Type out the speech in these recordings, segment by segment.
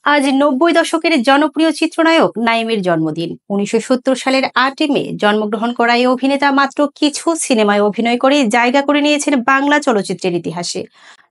আজ ৯০ দশকের জনপ্রিয় চিত্রনায়ক নাইমের জন্মদিন। ১৯৭০ সালের ৮ই মে জন্মগ্রহণ করা এই অভিনেতা মাত্র কিছু সিনেমায় অভিনয় করে জায়গা করে নিয়েছেন বাংলা চলচ্চিত্রের ইতিহাসে।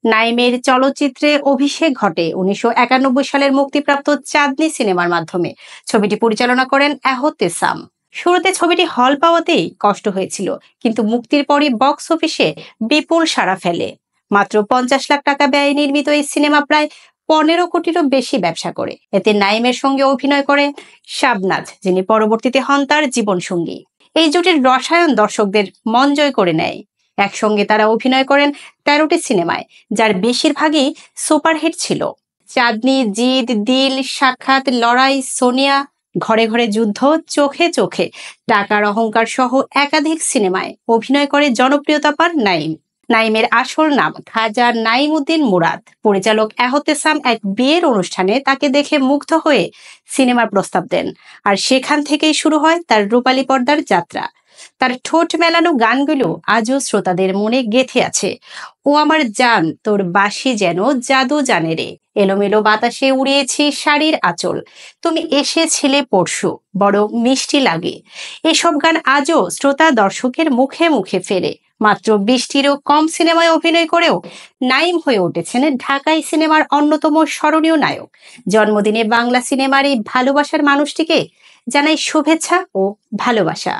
নাইমের চলচ্চিত্রে অভিষেক ঘটে ১৯৯১ সালের মুক্তিপ্রাপ্ত চাঁদনি সিনেমার মাধ্যমে। ছবিটি পরিচালনা করেন এহতেসাম। শুরুতে ছবিটি হল পাওয়াতেই কষ্ট হয়েছিল, কিন্তু মুক্তির পরই বক্স অফিসে বিপুল সাড়া ফেলে। মাত্র ৫০ লাখ টাকা ব্যয়ে নির্মিত এই সিনেমা প্রায় ১৫ কোটিরও বেশি ব্যবসা করে। এতে নাইমের সঙ্গে অভিনয় করেন শাবনাজ, যিনি পরবর্তীতে হন তার জীবনসঙ্গী। এই জুটির রসায়ন দর্শকদের মন জয় করে নেয়। একসঙ্গে তারা অভিনয় করেন ১৩টি সিনেমায়, যার বেশিরভাগই সুপারহিট ছিল। চাঁদনি, জিদ, দিল, সাক্ষাৎ, লড়াই, সোনিয়া, ঘরে ঘরে যুদ্ধ, চোখে চোখে, টাকার অহংকার সহ একাধিক সিনেমায় অভিনয় করে জনপ্রিয়তা পান নাইম। নাইমের আসল নাম খাজা নাইমুদ্দিন মুরাদ। পরিচালক এহতেসাম এক বিয়ের অনুষ্ঠানে তাকে দেখে মুগ্ধ হয়ে সিনেমার প্রস্তাব দেন, আর সেখান থেকেই শুরু হয় তার রূপালী পর্দার যাত্রা। তার ঠোঁট মেলানো গানগুলো আজও শ্রোতাদের মনে গেঁথে আছে। ও আমার জান, তোর বাঁশি যেন জাদু জানে রে, এলোমেলো বাতাসে উড়িয়েছি শাড়ির আঁচল, তুমি এসেছিলে পরশু, বড় মিষ্টি লাগে। এসব গান আজও শ্রোতা দর্শকের মুখে মুখে ফেরে। মাত্র ২০টিরও কম সিনেমায় অভিনয় করেও নাইম হয়ে উঠেছেন ঢাকাই সিনেমার অন্যতম স্মরণীয় নায়ক। জন্মদিনে বাংলা সিনেমার এই ভালোবাসার মানুষটিকে জানাই শুভেচ্ছা ও ভালোবাসা।